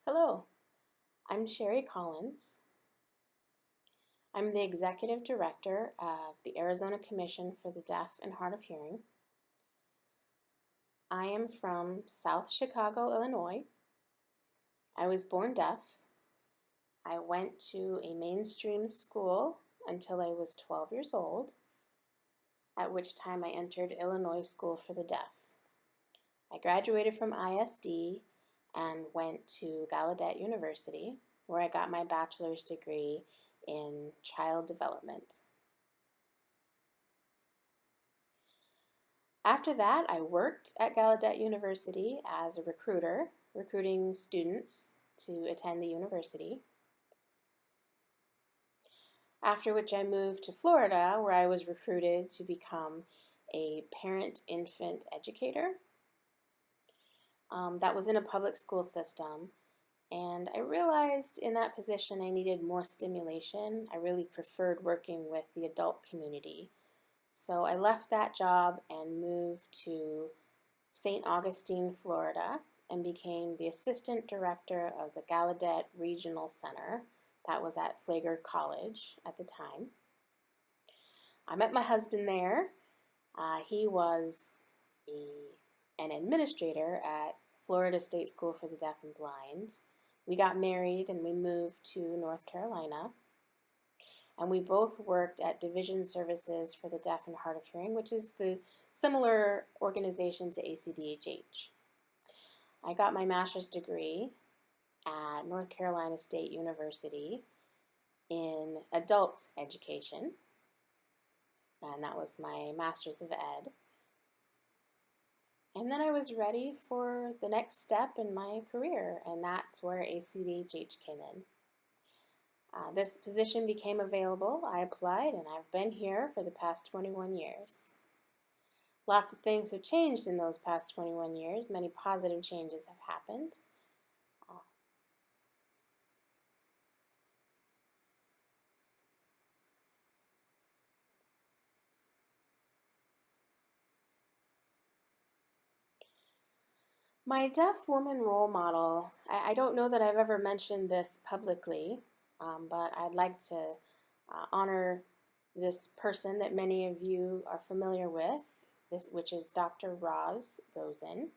Hello, I'm Sherri Collins. I'm the Executive Director of the Arizona Commission for the Deaf and Hard of Hearing. I am from South Chicago, Illinois. I was born deaf. I went to a mainstream school until I was 12 years old, at which time I entered Illinois School for the Deaf. I graduated from ISD and went to Gallaudet University, where I got my bachelor's degree in child development. After that, I worked at Gallaudet University as a recruiter, recruiting students to attend the university. After which I moved to Florida, where I was recruited to become a parent-infant educator. That was in a public school system, and I realized in that position I needed more stimulation. I really preferred working with the adult community. So I left that job and moved to St. Augustine, Florida, and became the assistant director of the Gallaudet Regional Center. That was at Flagler College at the time. I met my husband there. He was an administrator at Florida State School for the Deaf and Blind. We got married and we moved to North Carolina. And we both worked at Division Services for the Deaf and Hard of Hearing, which is the similar organization to ACDHH. I got my master's degree at North Carolina State University in adult education, and that was my master's of ed. And then I was ready for the next step in my career, and that's where ACDHH came in. This position became available. I applied, and I've been here for the past 21 years. Lots of things have changed in those past 21 years. Many positive changes have happened. My deaf woman role model, I don't know that I've ever mentioned this publicly, but I'd like to honor this person that many of you are familiar with, which is Dr. Roz Rosen.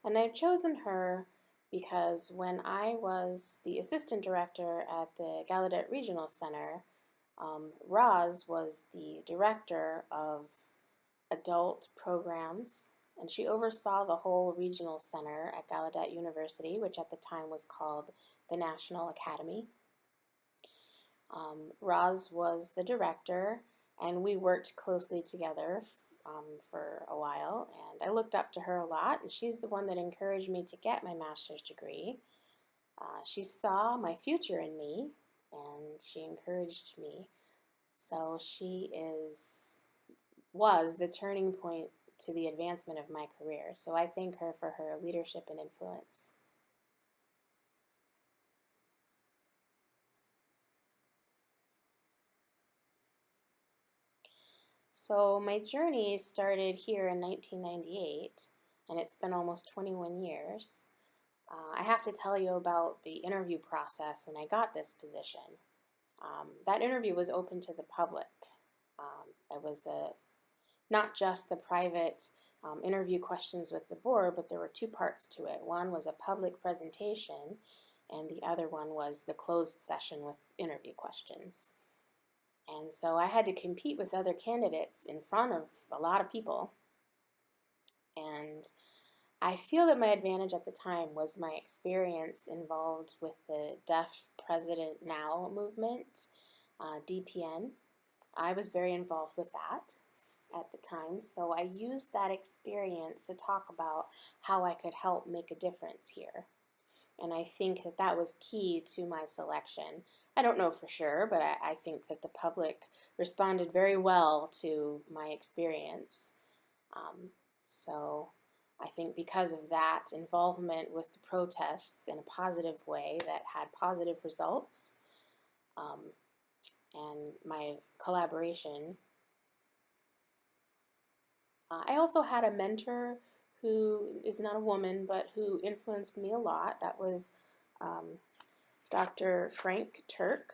And I've chosen her because when I was the assistant director at the Gallaudet Regional Center, Roz was the director of adult programs, and she oversaw the whole regional center at Gallaudet University, which at the time was called the National Academy. Roz was the director, and we worked closely together for a while, and I looked up to her a lot, and she's the one that encouraged me to get my master's degree. She saw my future in me, and she encouraged me. So she was the turning point to the advancement of my career. So I thank her for her leadership and influence. So my journey started here in 1998, and it's been almost 21 years. I have to tell you about the interview process when I got this position. That interview was open to the public. It was not just the private interview questions with the board, but there were two parts to it. One was a public presentation, and the other one was the closed session with interview questions. And so I had to compete with other candidates in front of a lot of people. And I feel that my advantage at the time was my experience involved with the Deaf President Now movement, DPN. I was very involved with that at the time, so I used that experience to talk about how I could help make a difference here. And I think that that was key to my selection. I don't know for sure, but I think that the public responded very well to my experience. So I think because of that involvement with the protests in a positive way that had positive results, and my collaboration. I also had a mentor who is not a woman, but who influenced me a lot. That was um, Dr. Frank Turk,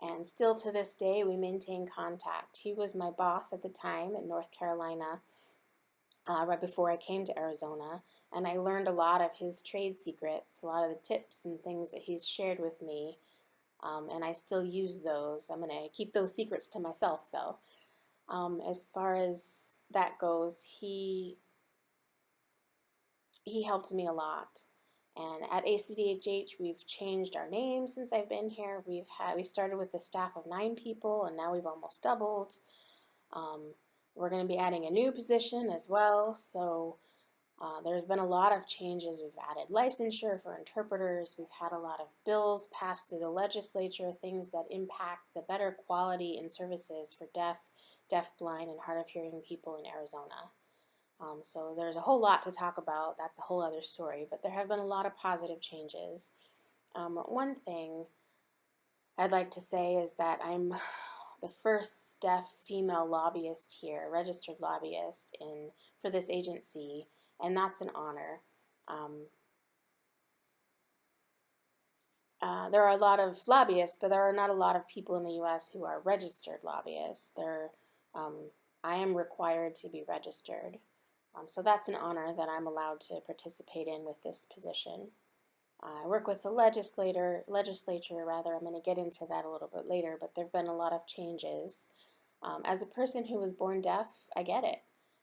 and still to this day we maintain contact. He was my boss at the time in North Carolina, right before I came to Arizona, and I learned a lot of his trade secrets, a lot of the tips and things that he's shared with me, and I still use those. I'm going to keep those secrets to myself, though. As far as that goes, he helped me a lot. And at ACDHH, we've changed our name since I've been here. We started with a staff of 9 people, and now we've almost doubled. We're going to be adding a new position as well. So there's been a lot of changes. We've added licensure for interpreters. We've had a lot of bills passed through the legislature, things that impact the better quality in services for deaf, blind, and hard of hearing people in Arizona. So there's a whole lot to talk about. That's a whole other story, but there have been a lot of positive changes. One thing I'd like to say is that I'm the first deaf female lobbyist here, registered lobbyist for this agency, and that's an honor. There are a lot of lobbyists, but there are not a lot of people in the U.S. who are registered lobbyists. I am required to be registered. So that's an honor that I'm allowed to participate in with this position. I work with the legislature. I'm going to get into that a little bit later, but there have been a lot of changes. As a person who was born deaf, I get it.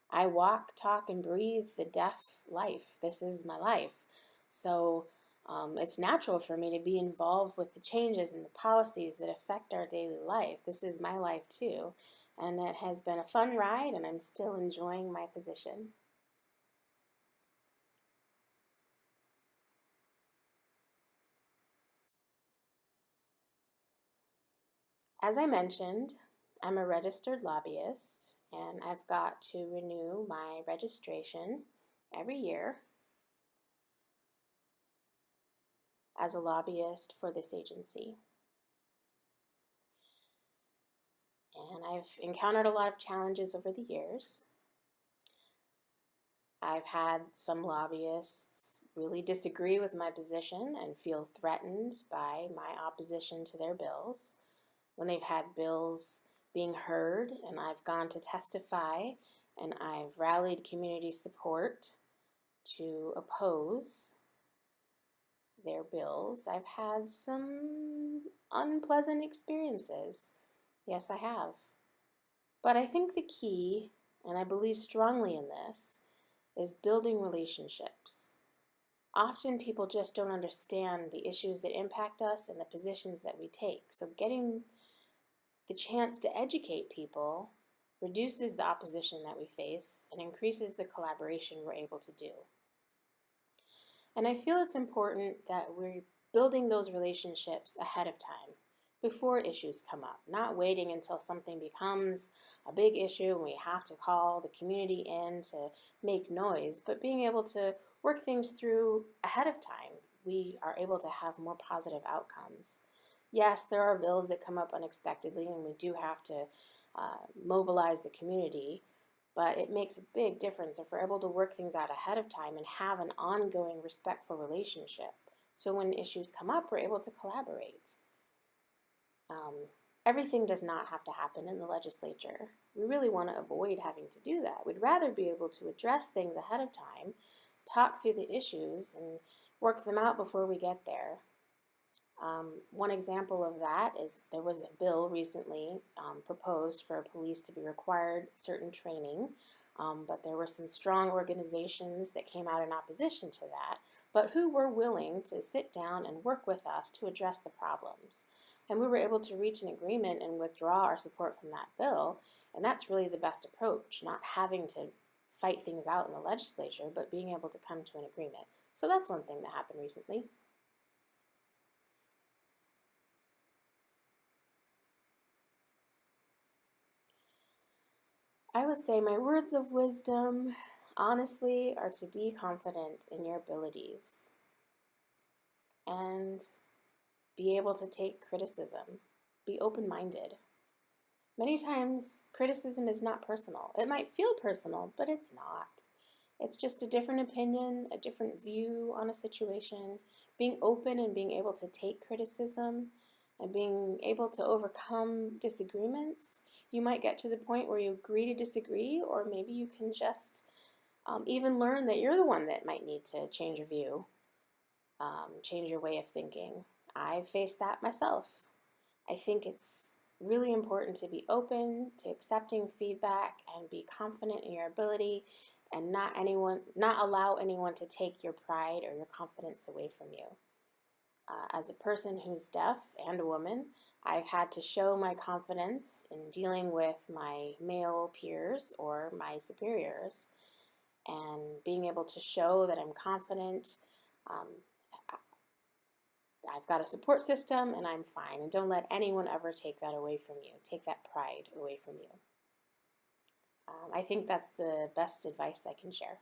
I walk, talk, and breathe the deaf life. This is my life. So it's natural for me to be involved with the changes and the policies that affect our daily life. This is my life too. And it has been a fun ride, and I'm still enjoying my position. As I mentioned, I'm a registered lobbyist, and I've got to renew my registration every year as a lobbyist for this agency. And I've encountered a lot of challenges over the years. I've had some lobbyists really disagree with my position and feel threatened by my opposition to their bills. When they've had bills being heard and I've gone to testify and I've rallied community support to oppose their bills, I've had some unpleasant experiences. Yes, I have. But I think the key, and I believe strongly in this, is building relationships. Often people just don't understand the issues that impact us and the positions that we take. So getting the chance to educate people reduces the opposition that we face and increases the collaboration we're able to do. And I feel it's important that we're building those relationships ahead of time, before issues come up, not waiting until something becomes a big issue and we have to call the community in to make noise, but being able to work things through ahead of time, we are able to have more positive outcomes. Yes, there are bills that come up unexpectedly, and we do have to mobilize the community, but it makes a big difference if we're able to work things out ahead of time and have an ongoing respectful relationship. So when issues come up, we're able to collaborate. Everything does not have to happen in the legislature. We really want to avoid having to do that. We'd rather be able to address things ahead of time, talk through the issues, and work them out before we get there. One example of that is there was a bill recently proposed for police to be required certain training, but there were some strong organizations that came out in opposition to that, but who were willing to sit down and work with us to address the problems. And we were able to reach an agreement and withdraw our support from that bill, and that's really the best approach, not having to fight things out in the legislature, but being able to come to an agreement. So that's one thing that happened recently. I would say my words of wisdom, honestly, are to be confident in your abilities and be able to take criticism. Be open-minded. Many times, criticism is not personal. It might feel personal, but it's not. It's just a different opinion, a different view on a situation. Being open and being able to take criticism and being able to overcome disagreements. You might get to the point where you agree to disagree, or maybe you can just even learn that you're the one that might need to change your view, change your way of thinking. I've faced that myself. I think it's really important to be open to accepting feedback and be confident in your ability and not allow anyone to take your pride or your confidence away from you. As a person who's deaf and a woman, I've had to show my confidence in dealing with my male peers or my superiors, and being able to show that I'm confident. Um, I've got a support system and I'm fine. And don't let anyone ever take that away from you, take that pride away from you. I think that's the best advice I can share.